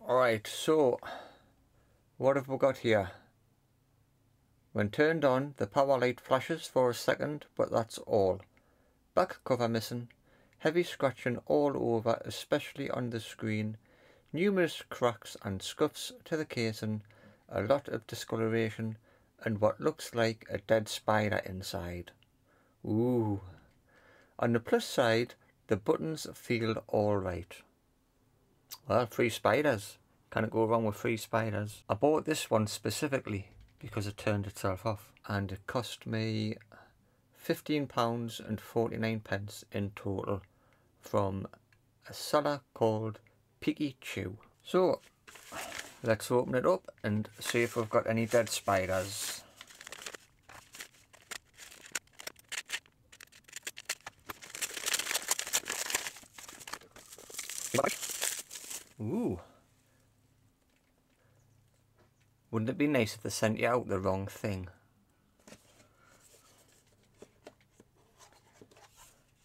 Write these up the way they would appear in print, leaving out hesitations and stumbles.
Alright, so what have we got here? When turned on, the power light flashes for a second, but that's all. Back cover missing, heavy scratching all over, especially on the screen, numerous cracks and scuffs to the casing, a lot of discoloration, and what looks like a dead spider inside. Ooh. On the plus side, the buttons feel alright. Well, free spiders. Can't go wrong with free spiders. I bought this one specifically because it turned itself off, and it cost me £15.49 in total from a seller called Picky Chew. So let's open it up and see if we've got any dead spiders. Ooh. Wouldn't it be nice if they sent you out the wrong thing?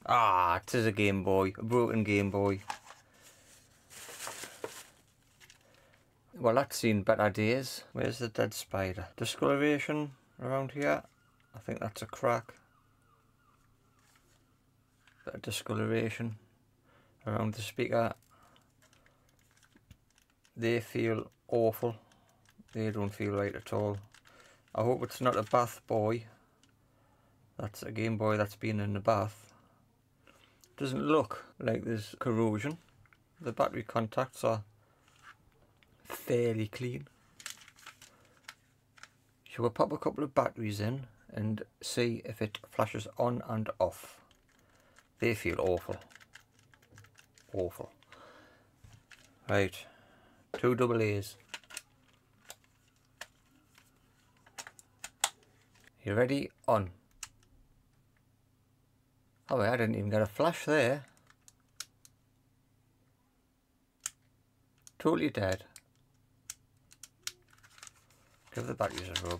Ah, it is a Game Boy, a broken Game Boy. Well, that's seen better days. Where's the dead spider? Discoloration around here. I think that's a crack. Bit of discoloration around the speaker. They feel awful. They don't feel right at all. I hope it's not a bath boy. That's a Game Boy that's been in the bath. Doesn't look like there's corrosion. The battery contacts are fairly clean. So we'll pop a couple of batteries in and see if it flashes on and off. They feel awful. Awful. Right, 2 AA's. You ready? On. Oh wait, I didn't even get a flash there. Totally dead. Give the batteries a rub.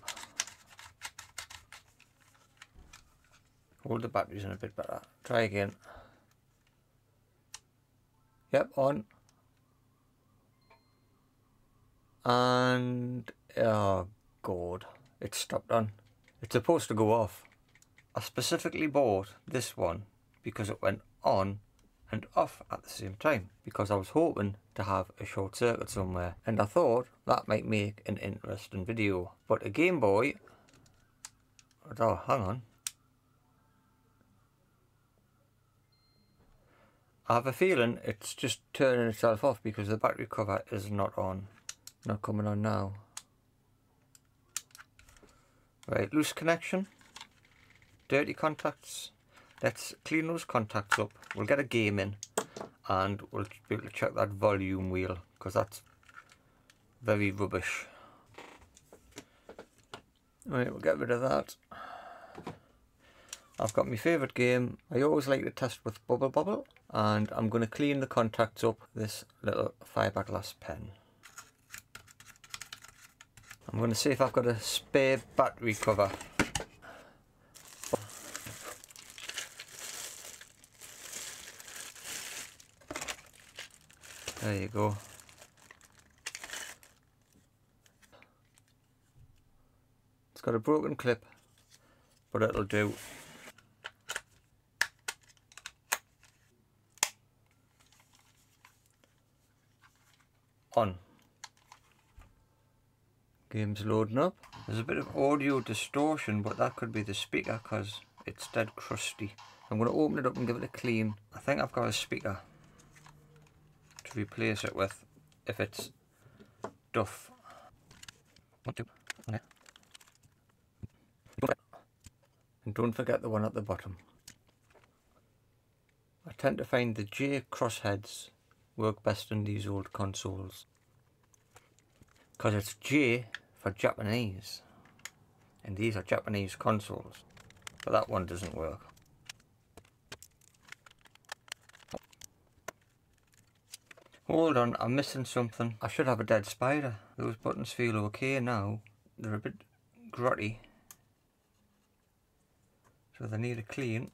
Hold the batteries in a bit better. Try again. Yep, on. And oh god, it stopped on. It's supposed to go off. I specifically bought this one because it went on and off at the same time, because I was hoping to have a short circuit somewhere, and I thought that might make an interesting video. But a Game Boy, oh hang on, I have a feeling it's just turning itself off because the battery cover is not on, not coming on now. Right, loose connection, dirty contacts. Let's clean those contacts up. We'll get a game in and we'll be able to check that volume wheel, because that's very rubbish. Right, we'll get rid of that. I've got my favourite game. I always like to test with Bubble Bobble, and I'm going to clean the contacts up with this little fiberglass pen. I'm going to see if I've got a spare battery cover. There you go. It's got a broken clip, but it'll do. On. Game's loading up. There's a bit of audio distortion, but that could be the speaker because it's dead crusty. I'm going to open it up and give it a clean. I think I've got a speaker to replace it with if it's duff. 1, 2, 1. And don't forget the one at the bottom. I tend to find the J crossheads work best in these old consoles, because it's J for Japanese, and these are Japanese consoles, but that one doesn't work. Hold on, I'm missing something. I should have a dead spider. Those buttons feel okay now. They're a bit grotty, so they need a clean.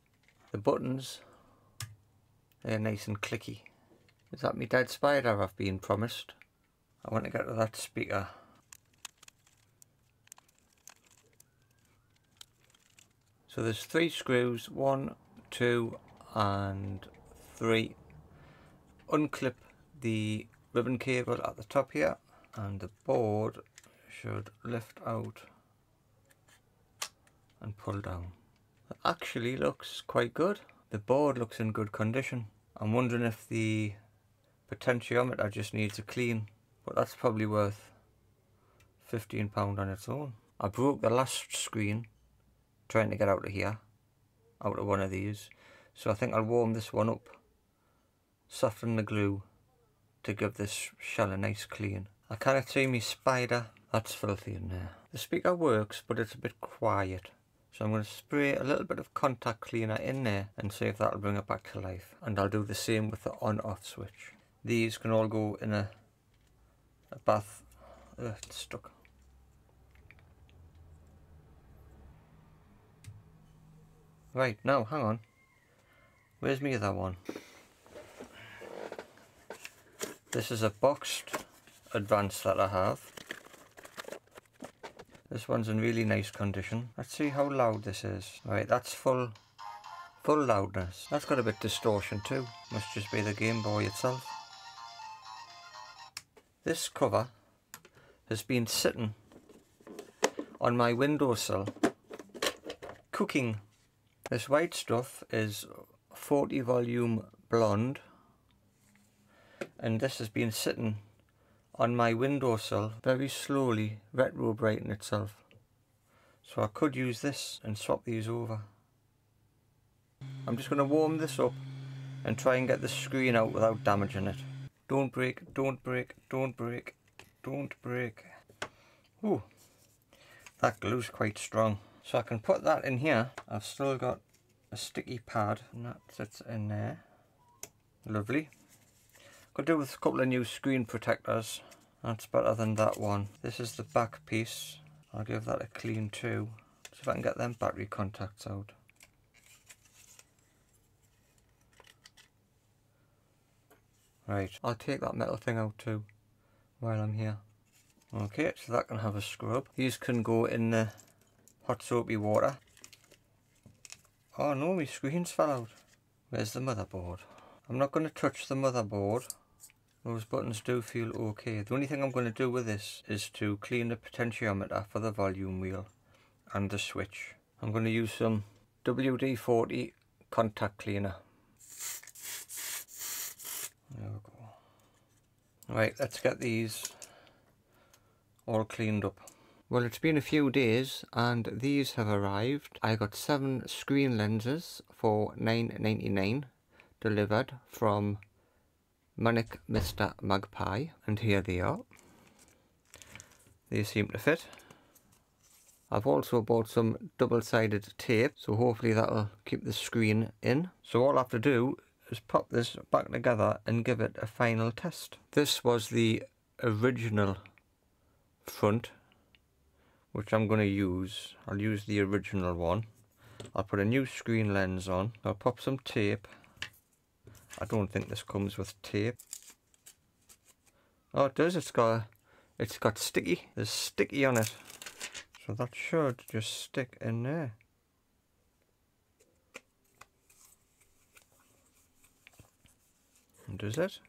The buttons, they're nice and clicky. Is that me dead spider I've been promised? I want to get to that speaker. So there's 3 screws, 1, 2 and 3. Unclip the ribbon cable at the top here and the board should lift out and pull down. It actually looks quite good. The board looks in good condition. I'm wondering if the potentiometer just needs a clean, but that's probably worth £15 on its own. I broke the last screen trying to get out of here, out of one of these, so I think I'll warm this one up, soften the glue to give this shell a nice clean. I cannot see me spider, that's filthy in there. The speaker works, but it's a bit quiet, so I'm going to spray a little bit of contact cleaner in there and see if that'll bring it back to life. And I'll do the same with the on-off switch. These can all go in a bath. It's stuck. Right, now hang on. Where's my other one? This is a boxed Advance that I have. This one's in really nice condition. Let's see how loud this is. Right, that's full loudness. That's got a bit of distortion too. Must just be the Game Boy itself. This cover has been sitting on my windowsill cooking. This white stuff is 40 volume blonde, and this has been sitting on my windowsill very slowly retrobrighting itself. So I could use this and swap these over. I'm just going to warm this up and try and get the screen out without damaging it. Don't break, don't break, don't break, don't break. Ooh, that glue's quite strong. So I can put that in here. I've still got a sticky pad and that sits in there. Lovely. Could do with a couple of new screen protectors. That's better than that one. This is the back piece. I'll give that a clean too. See if I can get them battery contacts out. Right, I'll take that metal thing out too while I'm here. Okay, so that can have a scrub. These can go in the hot soapy water. Oh no, my screens fell out. Where's the motherboard? I'm not going to touch the motherboard. Those buttons do feel okay. The only thing I'm going to do with this is to clean the potentiometer for the volume wheel and the switch. I'm going to use some WD-40 contact cleaner. There we go. Right, let's get these all cleaned up. Well, it's been a few days and these have arrived. I got 7 screen lenses for £9.99 delivered from Manic Mr. Magpie, and here they are. They seem to fit. I've also bought some double-sided tape, so hopefully that'll keep the screen in. So all I have to do is pop this back together and give it a final test. This was the original front, which I'm going to use. I'll use the original one. I'll put a new screen lens on. I'll pop some tape. I don't think this comes with tape. Oh, it does. It's got sticky. There's sticky on it. So that should just stick in there. Does it?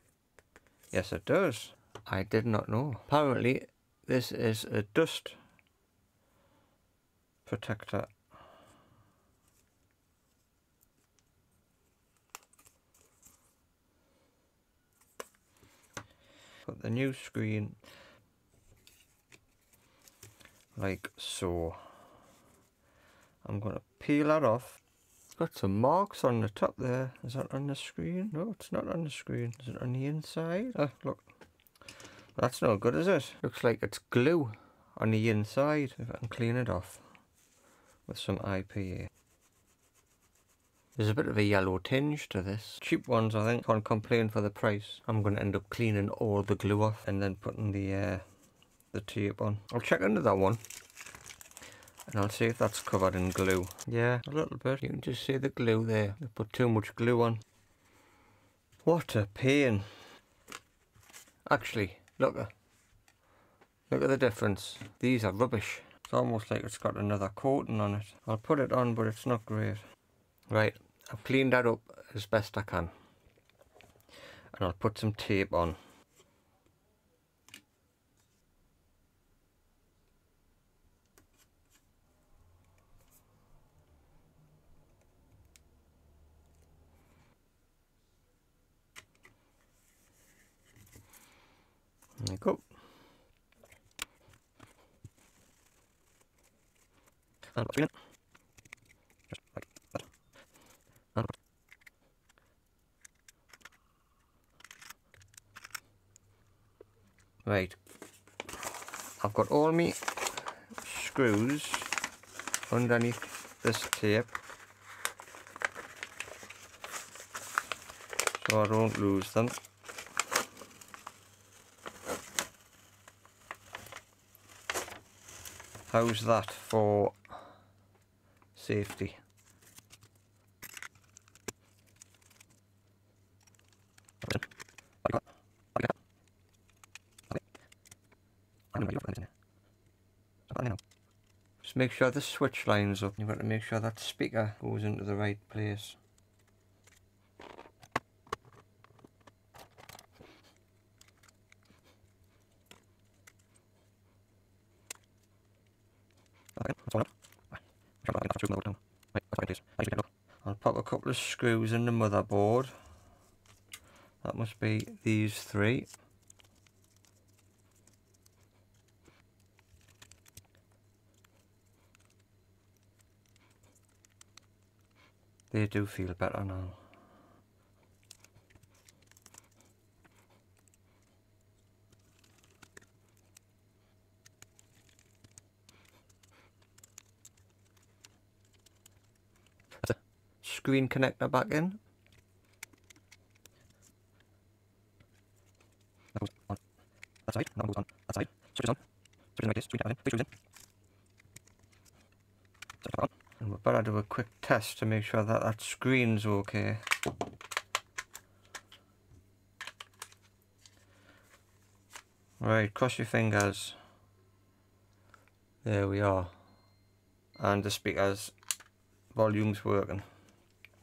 Yes, it does. I did not know. Apparently, this is a dust protector. Put the new screen like so. I'm going to peel that off. It's got some marks on the top there. Is that on the screen? No, it's not on the screen. Is it on the inside? Oh, look. That's no good, is it? Looks like it's glue on the inside. If I can clean it off with some IPA. There's a bit of a yellow tinge to this. Cheap ones, I think. Can't complain for the price. I'm going to end up cleaning all the glue off and then putting the tape on. I'll check into that one and I'll see if that's covered in glue. Yeah, a little bit. You can just see the glue there. They put too much glue on. What a pain. Actually, look, Look at the difference. These are rubbish. It's almost like it's got another coating on it. I'll put it on, but it's not great. Right, I've cleaned that up as best I can. And I'll put some tape on. There you go. And what's in it? Just like that. And right. I've got all my screws underneath this tape, so I don't lose them. How's that for safety? Just make sure the switch lines up. You've got to make sure that speaker goes into the right place. I'll pop a couple of screws in the motherboard. That must be these three. They do feel better now. Screen connector back in. That goes on that side, that goes on that side. Switch is on. Switch is like this, switch in, switch in. Switch back on. And we better do a quick test to make sure that that screen's okay. Right, cross your fingers. There we are. And the speaker's volume's working.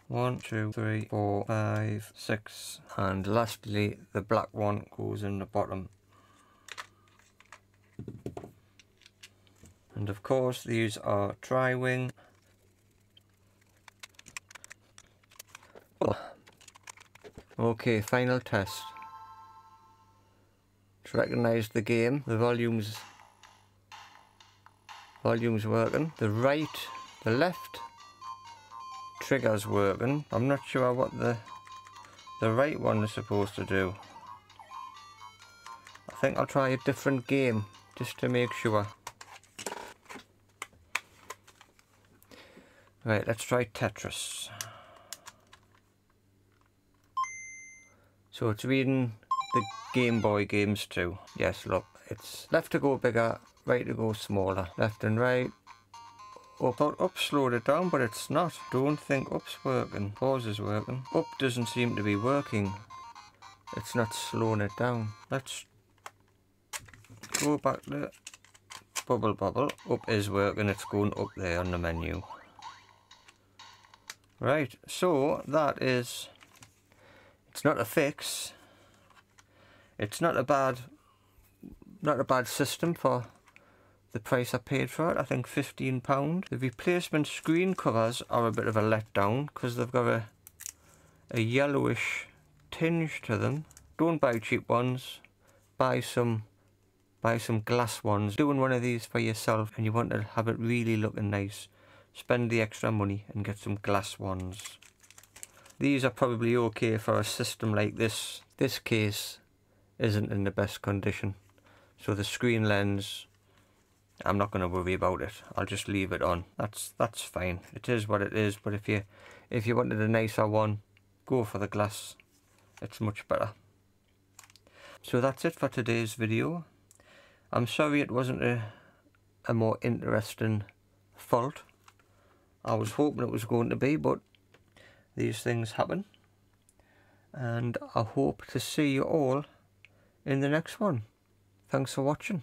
1, 2, 3, 4, 5, 6, and lastly the black one goes in the bottom. And of course these are tri-wing. Okay, final test. To recognise the game, the volume's working. The left trigger's working. I'm not sure what the right one is supposed to do. I think I'll try a different game just to make sure. Right, let's try Tetris. So it's reading the Game Boy games too. Yes, look, it's left to go bigger, right to go smaller, left and right. Up slowed it down, but it's not. Don't think up's working. Pause is working. Up doesn't seem to be working. It's not slowing it down. Let's go back to bubble. Up is working. It's going up there on the menu. Right, so that is... It's not a fix. It's not a bad system for the price I paid for it. I think £15. The replacement screen covers are a bit of a letdown because they've got a yellowish tinge to them. Don't buy cheap ones. Buy some glass ones. Doing one of these for yourself and you want to have it really looking nice, spend the extra money and get some glass ones. These are probably okay for a system like this. This case isn't in the best condition, so the screen lens, I'm not going to worry about it. I'll just leave it on. That's fine. It is what it is. But if you wanted a nicer one, go for the glass. It's much better. So that's it for today's video. I'm sorry it wasn't a more interesting fault. I was hoping it was going to be, but these things happen. And I hope to see you all in the next one. Thanks for watching.